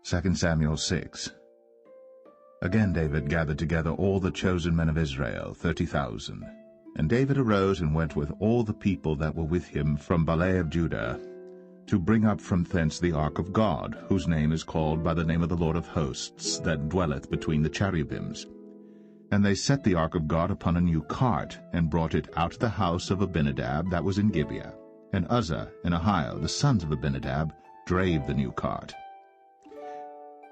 2 Samuel 6. Again David gathered together all the chosen men of Israel, 30,000. And David arose and went with all the people that were with him from Baalah of Judah, to bring up from thence the ark of God, whose name is called by the name of the Lord of hosts, that dwelleth between the cherubims. And they set the ark of God upon a new cart, and brought it out of the house of Abinadab that was in Gibeah. And Uzzah and Ahio, the sons of Abinadab, drave the new cart.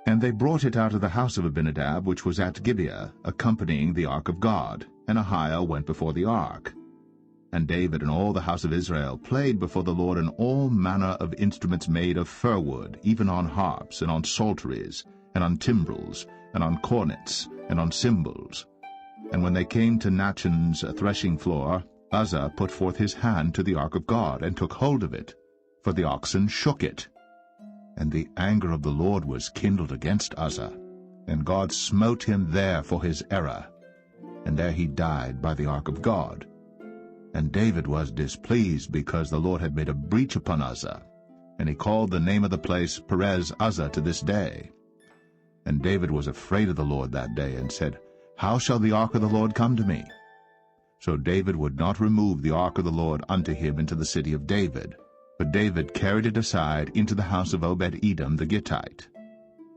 And they brought it out of the house of Abinadab, which was at Gibeah, accompanying the ark of God, and Ahio went before the ark. And David and all the house of Israel played before the Lord in all manner of instruments made of fir wood, even on harps, and on psalteries, and on timbrels, and on cornets, and on cymbals. And when they came to Nachon's threshing floor, Uzzah put forth his hand to the ark of God, and took hold of it, for the oxen shook it. And the anger of the Lord was kindled against Uzzah, and God smote him there for his error. And there he died by the ark of God. And David was displeased, because the Lord had made a breach upon Uzzah. And he called the name of the place Perez Uzzah to this day. And David was afraid of the Lord that day, and said, How shall the ark of the Lord come to me? So David would not remove the ark of the Lord unto him into the city of David, but David carried it aside into the house of Obed-Edom the Gittite.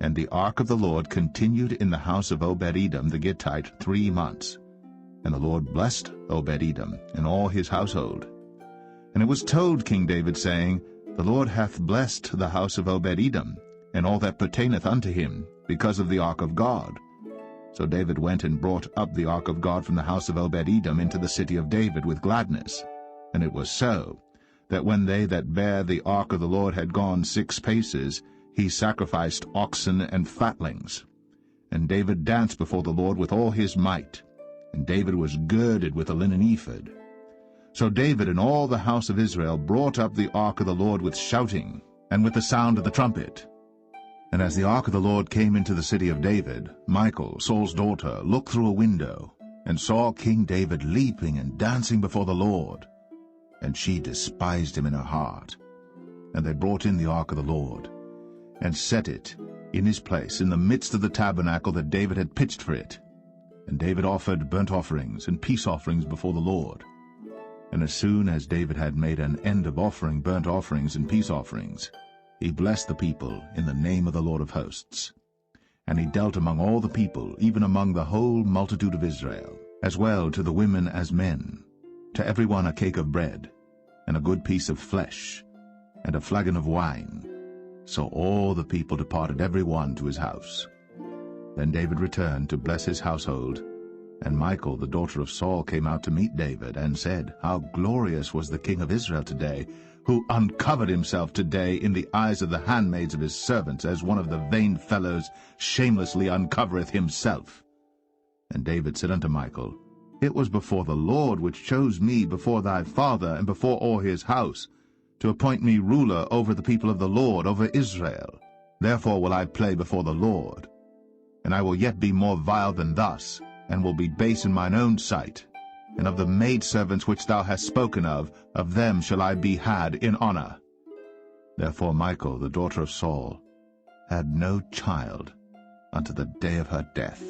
And the ark of the Lord continued in the house of Obed-Edom the Gittite 3 months. And the Lord blessed Obed-Edom and all his household. And it was told King David, saying, The Lord hath blessed the house of Obed-Edom, and all that pertaineth unto him, because of the ark of God. So David went and brought up the ark of God from the house of Obed-Edom into the city of David with gladness. And it was so, that when they that bare the ark of the Lord had gone 6 paces, he sacrificed oxen and fatlings. And David danced before the Lord with all his might. And David was girded with a linen ephod. So David and all the house of Israel brought up the ark of the Lord with shouting, and with the sound of the trumpet. And as the ark of the Lord came into the city of David, Michal, Saul's daughter, looked through a window, and saw King David leaping and dancing before the Lord. And she despised him in her heart. And they brought in the ark of the Lord, and set it in his place in the midst of the tabernacle that David had pitched for it. And David offered burnt offerings and peace offerings before the Lord. And as soon as David had made an end of offering burnt offerings and peace offerings, he blessed the people in the name of the Lord of hosts. And he dealt among all the people, even among the whole multitude of Israel, as well to the women as men, to every one a cake of bread, and a good piece of flesh, and a flagon of wine. So all the people departed every one to his house. Then David returned to bless his household. And Michal, the daughter of Saul, came out to meet David, and said, How glorious was the king of Israel today, who uncovered himself today in the eyes of the handmaids of his servants, as one of the vain fellows shamelessly uncovereth himself. And David said unto Michal, It was before the Lord which chose me before thy father, and before all his house, to appoint me ruler over the people of the Lord, over Israel. Therefore will I play before the Lord. And I will yet be more vile than thus, and will be base in mine own sight. And of the maidservants which thou hast spoken of them shall I be had in honor. Therefore Michal, the daughter of Saul, had no child unto the day of her death.